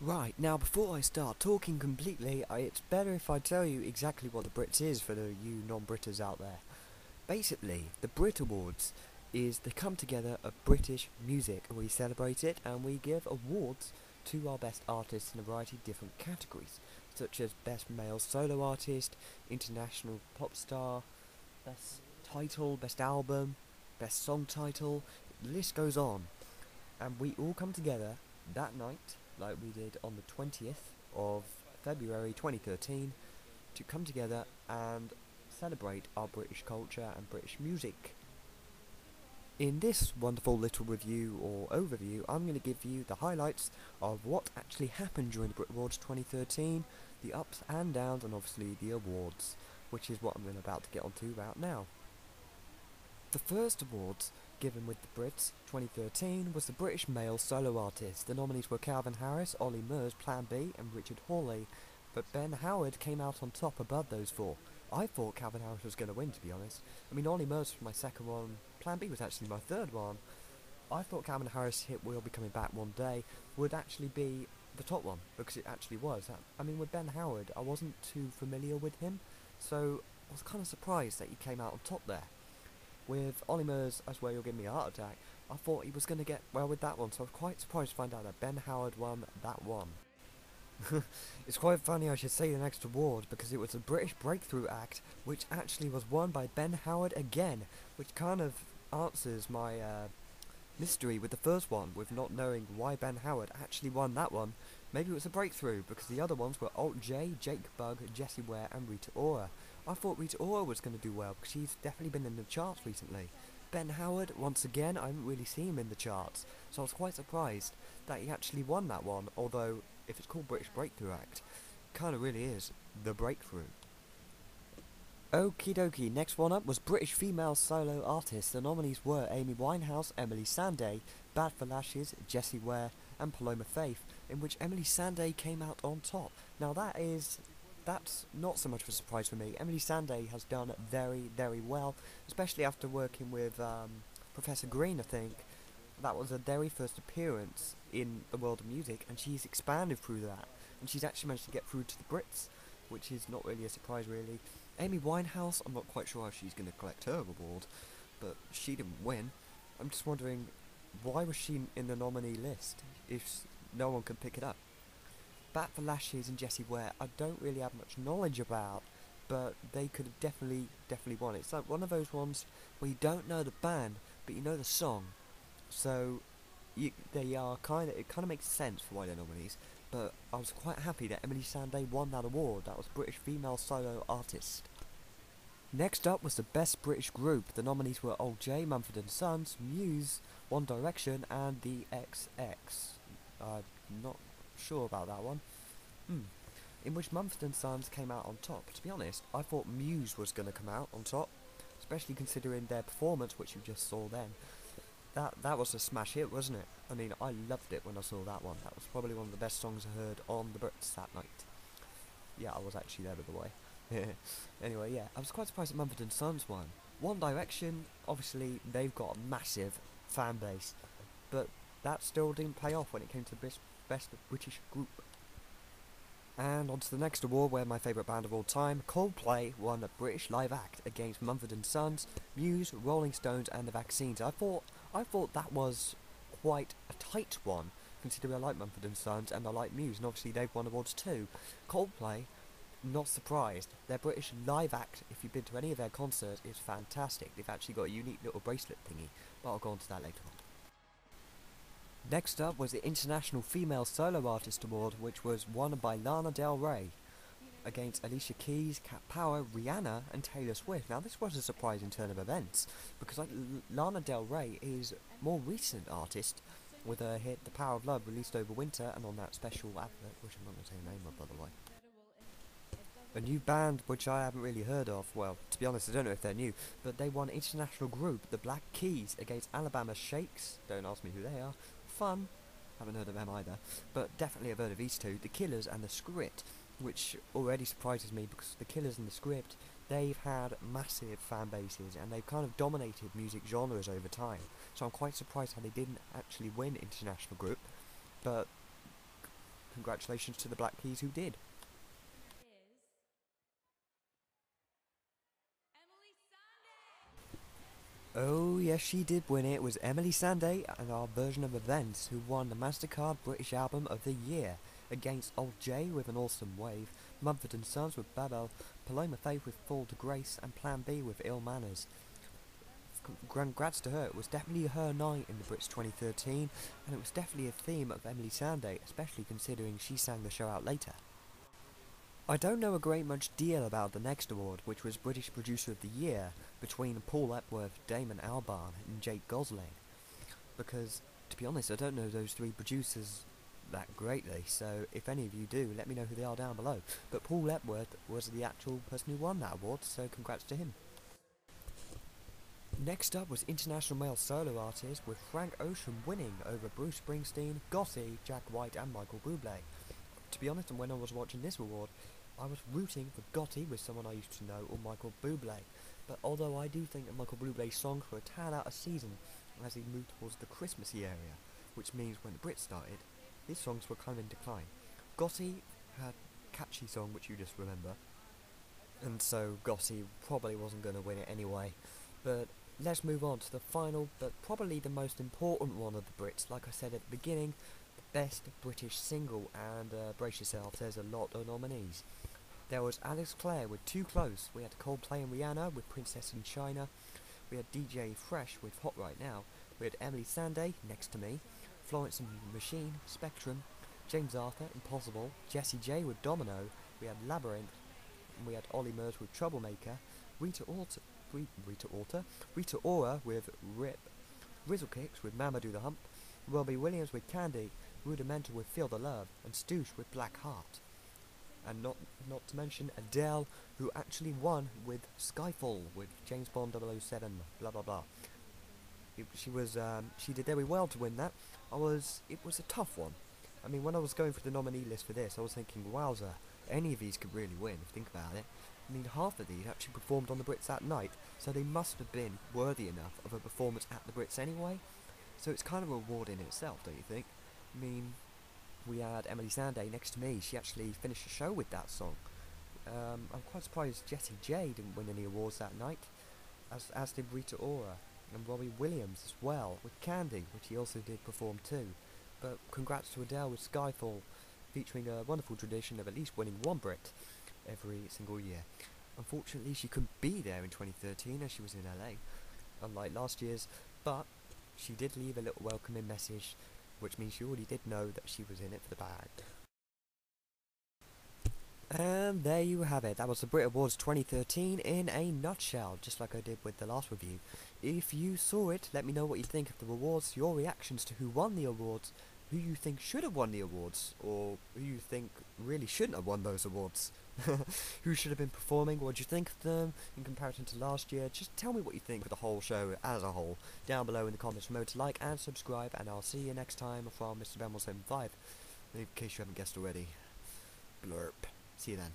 Right, now before I start talking completely, it's better if I tell you exactly what the Brits is for you non-Britters out there. Basically, the Brit Awards is the come together of British music. We celebrate it and we give awards to our best artists in a variety of different categories, such as Best Male Solo Artist, International Pop Star, Best Title, Best Album, Best Song Title, the list goes on. And we all come together that night, like we did on the 20th of February 2013, to come together and celebrate our British culture and British music. In this wonderful little review or overview, I'm going to give you the highlights of what actually happened during the Brit Awards 2013, the ups and downs, and obviously the awards, which is what I'm about to get onto right now. The first awards given with the Brits 2013 was the British Male Solo Artist. The nominees were Calvin Harris, Ollie Murs, Plan B, and Richard Hawley, but Ben Howard came out on top above those four. I thought Calvin Harris was going to win, to be honest. I mean, Ollie Murs was my second one, Plan B was actually my third one. I thought Calvin Harris' hit We'll Be Coming Back One Day would actually be the top one, because it actually was. I mean, with Ben Howard, I wasn't too familiar with him, so I was kind of surprised that he came out on top there. With Ollie Murs, I Swear You'll Give Me a Heart Attack, I thought he was going to get well with that one, so I was quite surprised to find out that Ben Howard won that one. It's quite funny I should say the next award, because it was the British Breakthrough Act, which actually was won by Ben Howard again, which kind of answers my mystery with the first one, with not knowing why Ben Howard actually won that one. Maybe it was a breakthrough, because the other ones were Alt J, Jake Bugg, Jessie Ware and Rita Ora. I thought Rita Ora was going to do well, because she's definitely been in the charts recently. Ben Howard, once again, I haven't really seen him in the charts, so I was quite surprised that he actually won that one, although, if it's called British Breakthrough Act, it kind of really is the breakthrough. Okie dokie, next one up was British Female Solo Artist. The nominees were Amy Winehouse, Emily Sandé, Bad for Lashes, Jessie Ware and Paloma Faith, in which Emily Sandé came out on top. Now that's not so much of a surprise for me. Emily Sandé has done very, very well, especially after working with Professor Green, I think. That was her very first appearance in the world of music, and she's expanded through that, and she's actually managed to get through to the Brits, which is not really a surprise, really. Amy Winehouse, I'm not quite sure if she's going to collect her award, but she didn't win. I'm just wondering, why was she in the nominee list if no one could pick it up? Bat for Lashes and Jessie Ware, I don't really have much knowledge about, but they could have definitely won. It's like one of those ones where you don't know the band, but you know the song. So it kind of makes sense for why they're nominees. But I was quite happy that Emily Sandé won that award. That was British Female Solo Artist. Next up was the Best British Group. The nominees were Old J, Mumford & Sons, Muse, One Direction and the XX. I'm not sure about that one. In which Mumford & Sons came out on top. To be honest, I thought Muse was going to come out on top, especially considering their performance, which you just saw then. That was a smash hit, wasn't it? I mean, I loved it when I saw that one. That was probably one of the best songs I heard on the Brits that night. Yeah, I was actually there, by the way. Anyway, yeah, I was quite surprised that Mumford & Sons won. One Direction, obviously, they've got a massive fan base, but that still didn't pay off when it came to Best British Group. And on to the next award, where my favourite band of all time, Coldplay, won a British Live Act against Mumford & Sons, Muse, Rolling Stones and The Vaccines. I thought that was quite a tight one, considering I like Mumford & Sons and I like Muse, and obviously they've won awards too. Coldplay, not surprised. Their British Live Act, if you've been to any of their concerts, is fantastic. They've actually got a unique little bracelet thingy, but I'll go on to that later on. Next up was the International Female Solo Artist Award, which was won by Lana Del Rey against Alicia Keys, Cat Power, Rihanna and Taylor Swift. Now this was a surprising turn of events, because Lana Del Rey is a more recent artist, with her hit The Power of Love released over winter, and on that special advert, which I'm not going to say the name of, by the way. A new band which I haven't really heard of. Well, to be honest, I don't know if they're new, but they won International Group, the Black Keys, against Alabama Shakes. Don't ask me who they are. Fun. Haven't heard of them either, but definitely have heard of these two, The Killers and The Script, which already surprises me, because The Killers and The Script, they've had massive fan bases and they've kind of dominated music genres over time, so I'm quite surprised how they didn't actually win International Group. but congratulations to the Black Keys who did. Oh yes, she did win it. It was Emily Sandé and our version of Events who won the MasterCard British Album of the Year against Old J with An Awesome Wave, Mumford & Sons with Babel, Paloma Faith with Fall to Grace, and Plan B with Ill Manners. Congrats to her. It was definitely her night in the Brits 2013, and it was definitely a theme of Emily Sandé, especially considering she sang the show out later. I don't know a great much deal about the next award, which was British Producer of the Year, between Paul Epworth, Damon Albarn, and Jake Gosling, because, to be honest, I don't know those three producers that greatly, so if any of you do, let me know who they are down below. But Paul Epworth was the actual person who won that award, so congrats to him. Next up was International Male Solo Artist, with Frank Ocean winning over Bruce Springsteen, Gotti, Jack White and Michael Bublé. To be honest, when I was watching this award, I was rooting for Gotti with someone I used to know, or Michael Bublé. But although I do think that Michael Bublé's songs were a tad out of season as he moved towards the Christmassy area, which means when the Brits started, his songs were kind of in decline. Gotti had a catchy song which you just remember, and so Gotti probably wasn't going to win it anyway. But let's move on to the final, but probably the most important one of the Brits. Like I said at the beginning, the best British single, and brace yourself, there's a lot of nominees. There was Alex Clare with Too Close, we had Coldplay and Rihanna with Princess in China, we had DJ Fresh with Hot Right Now, we had Emily Sandé, Next to Me, Florence and Machine, Spectrum, James Arthur, Impossible, Jessie J with Domino, we had Labyrinth, and we had Ollie Murs with Troublemaker, Rita Ora with Rip, Rizzle Kicks with Mama Do the Hump, Robbie Williams with Candy, Rudimental with Feel the Love, and Stoosh with Black Heart. And not to mention Adele, who actually won with Skyfall with James Bond 007, blah blah blah. She did very well to win that. It was a tough one. I mean, when I was going through the nominee list for this, I was thinking, wowzer, any of these could really win, if you think about it. I mean, half of these actually performed on the Brits that night, so they must have been worthy enough of a performance at the Brits anyway. So it's kind of a reward in itself, don't you think? I mean, we had Emily Sandé, Next to Me. She actually finished the show with that song. I'm quite surprised Jessie J didn't win any awards that night, as did Rita Ora, and Robbie Williams as well, with Candy, which he also did perform too. But congrats to Adele with Skyfall, featuring a wonderful tradition of at least winning one Brit every single year. Unfortunately, she couldn't be there in 2013 as she was in LA, unlike last year's, but she did leave a little welcoming message, which means she already did know that she was in it for the bag. And there you have it. That was the Brit Awards 2013 in a nutshell, just like I did with the last review. If you saw it, let me know what you think of the awards, your reactions to who won the awards, who you think should have won the awards, or who you think really shouldn't have won those awards. Who should have been performing, what do you think of them in comparison to last year? Just tell me what you think of the whole show as a whole down below in the comments. Remember to like and subscribe, and I'll see you next time from Mr. Ben175, in case you haven't guessed already. Blurp. See you then.